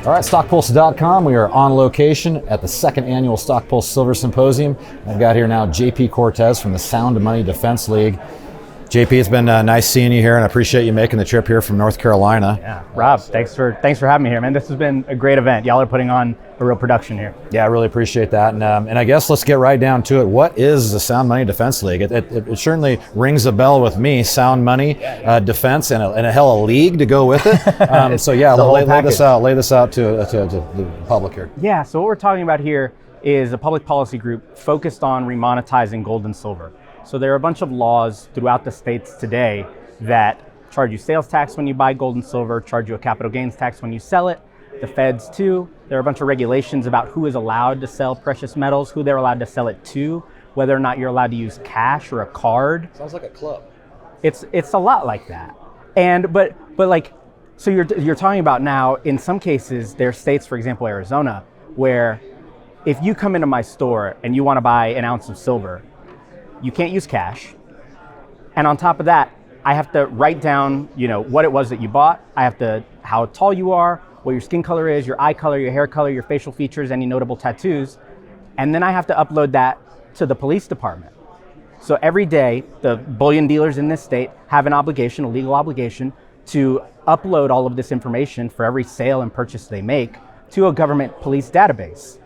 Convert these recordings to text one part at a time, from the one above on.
All right, StockPulse.com. We are on location at the second annual StockPulse Silver Symposium. I've got here now Jp Cortez from the Sound Money Defense League. JP, it's been nice seeing you here, and I appreciate you making the trip here from North Carolina. Yeah, Rob, thanks for having me here, man. This has been a great event. Y'all are putting on a real production here. Yeah, I really appreciate that. And I guess let's get right down to it. What is the Sound Money Defense League? It certainly rings a bell with me. Sound Money Defense and a hell of a league to go with it. So yeah, lay this out to the public here. Yeah. So what we're talking about here is a public policy group focused on remonetizing gold and silver. So there are a bunch of laws throughout the states today that charge you sales tax when you buy gold and silver, charge you a capital gains tax when you sell it. The feds too. There are a bunch of regulations about who is allowed to sell precious metals, who they're allowed to sell it to, whether or not you're allowed to use cash or a card. Sounds like a club. It's a lot like that. And but like, so you're talking about now, in some cases, there are states, for example, Arizona, where if you come into my store and you want to buy an ounce of silver, you can't use cash. And on top of that, I have to write down, what it was that you bought. I have to, how tall you are, what your skin color is, your eye color, your hair color, your facial features, any notable tattoos. And then I have to upload that to the police department. So every day, the bullion dealers in this state have an obligation, a legal obligation, to upload all of this information for every sale and purchase they make to a government police database.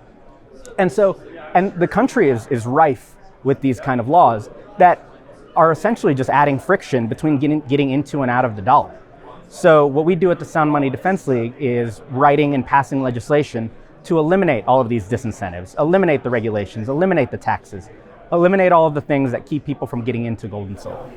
And the country is rife with these kind of laws that are essentially just adding friction between getting into and out of the dollar. So what we do at the Sound Money Defense League is writing and passing legislation to eliminate all of these disincentives, eliminate the regulations, eliminate the taxes, eliminate all of the things that keep people from getting into gold and silver.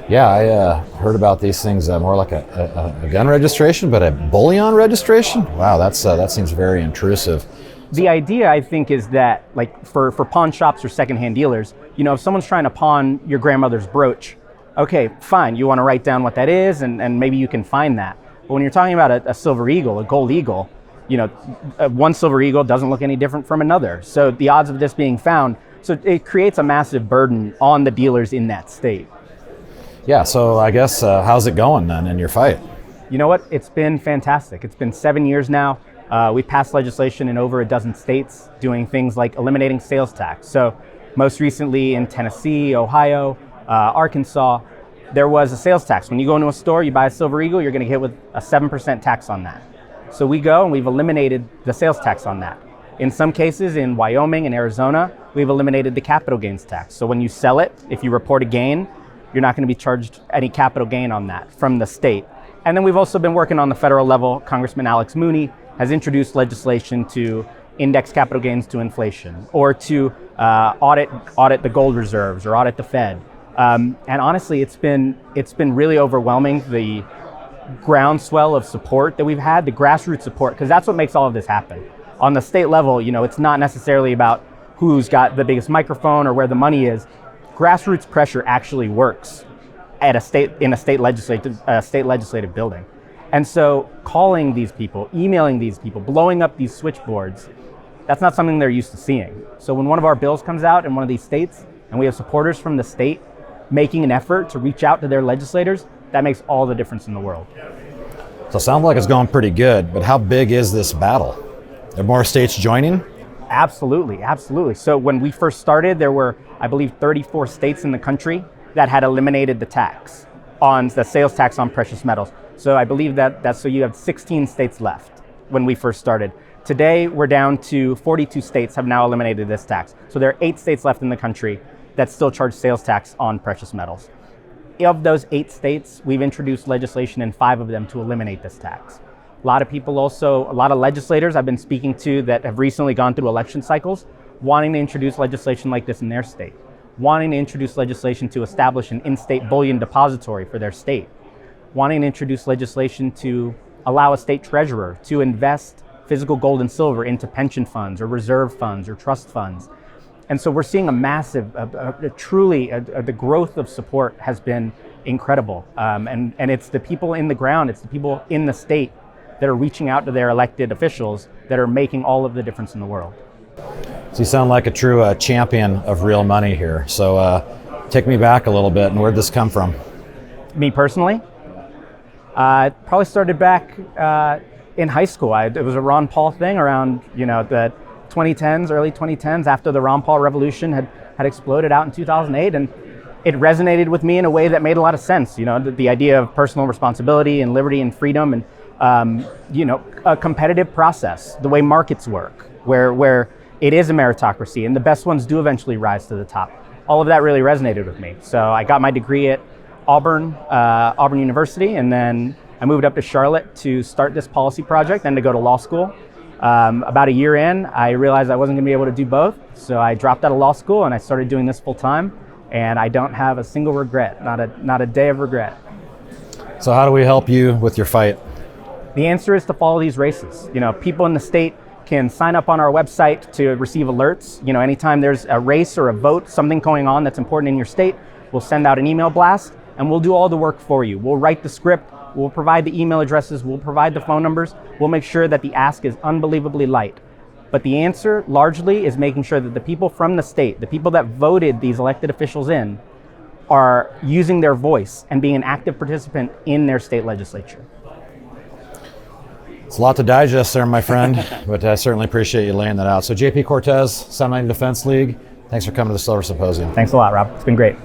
Yeah, I heard about these things more like a gun registration, but a bullion registration? Wow, that seems very intrusive. The idea, I think, is that, like, for pawn shops or secondhand dealers, if someone's trying to pawn your grandmother's brooch, okay, fine, you want to write down what that is, and maybe you can find that. But when you're talking about a silver eagle, a gold eagle, one silver eagle doesn't look any different from another. So the odds of this being found, so it creates a massive burden on the dealers in that state. Yeah, so I guess, how's it going then in your fight? You know what? It's been fantastic. It's been 7 years now. We've passed legislation in over a dozen states doing things like eliminating sales tax. So most recently in Tennessee, Ohio, Arkansas, there was a sales tax. When you go into a store, you buy a Silver Eagle, you're going to get hit with a 7% tax on that. So we go and we've eliminated the sales tax on that. In some cases, in Wyoming and Arizona, we've eliminated the capital gains tax. So when you sell it, if you report a gain, you're not going to be charged any capital gain on that from the state. And then we've also been working on the federal level. Congressman Alex Mooney has introduced legislation to index capital gains to inflation, or to audit the gold reserves, or audit the Fed. And honestly, it's been really overwhelming, the groundswell of support that we've had, the grassroots support, because that's what makes all of this happen. On the state level, it's not necessarily about who's got the biggest microphone or where the money is. Grassroots pressure actually works at a state legislative building. And so calling these people, emailing these people, blowing up these switchboards, that's not something they're used to seeing. So when one of our bills comes out in one of these states, and we have supporters from the state making an effort to reach out to their legislators, that makes all the difference in the world. So it sounds like it's going pretty good, but how big is this battle? Are more states joining? Absolutely, absolutely. So when we first started, there were, I believe, 34 states in the country that had eliminated the tax on the sales tax on precious metals. So I believe that's so you have 16 states left when we first started. Today, we're down to 42 states have now eliminated this tax. So there are 8 states left in the country that still charge sales tax on precious metals. Of those 8 states, we've introduced legislation in 5 of them to eliminate this tax. A lot of legislators I've been speaking to that have recently gone through election cycles, wanting to introduce legislation like this in their state, wanting to introduce legislation to establish an in-state bullion depository for their state, wanting to introduce legislation to allow a state treasurer to invest physical gold and silver into pension funds or reserve funds or trust funds. And so we're seeing a massive, the growth of support has been incredible. And it's the people in the ground, it's the people in the state that are reaching out to their elected officials that are making all of the difference in the world. So you sound like a true champion of real money here. So take me back a little bit, and where'd this come from? Me personally? Probably started back in high school. It was a Ron Paul thing around, the 2010s, early 2010s, after the Ron Paul revolution had exploded out in 2008. And it resonated with me in a way that made a lot of sense. The idea of personal responsibility and liberty and freedom and, a competitive process, the way markets work, where it is a meritocracy and the best ones do eventually rise to the top. All of that really resonated with me. So I got my degree at Auburn University, and then I moved up to Charlotte to start this policy project and to go to law school. About a year in, I realized I wasn't going to be able to do both, so I dropped out of law school and I started doing this full time, and I don't have a single regret, not a day of regret. So how do we help you with your fight? The answer is to follow these races. People in the state can sign up on our website to receive alerts. Anytime there's a race or a vote, something going on that's important in your state, we'll send out an email blast and we'll do all the work for you. We'll write the script, we'll provide the email addresses, we'll provide the phone numbers, we'll make sure that the ask is unbelievably light. But the answer largely is making sure that the people from the state, the people that voted these elected officials in, are using their voice and being an active participant in their state legislature. It's a lot to digest there, my friend, but I certainly appreciate you laying that out. So Jp Cortez, Sound Money Defense League, thanks for coming to the Silver Symposium. Thanks a lot, Rob. It's been great.